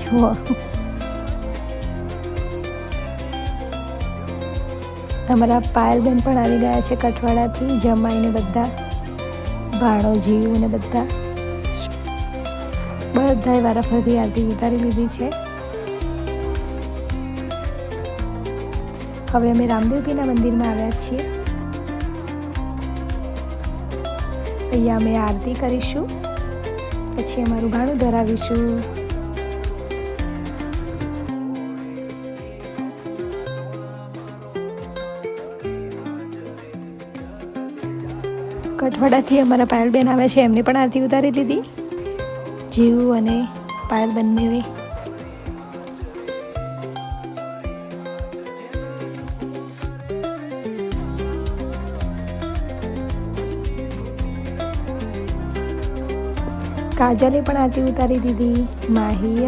જુઓ અમારા પાયલબેન પણ આવી ગયા છે કઠવાડાથી, જમાઈને બધા ભાણોજીયું ને બધાએ વારાફરતી આરતી ઉતારી લીધી છે। હવે અમે રામદેવપીરના મંદિરમાં આવ્યા છીએ। અહીંયા અમે આરતી કરીશું, પછી અમારું ભાણું ધરાવીશું। કઠવાડાથી અમારા પાયલબેન આવે છે, એમને પણ આરતી ઉતારી લીધી, જીવ અને પાયલ બંને। કાજલે પણ આરતી ઉતારી દીધી, માહી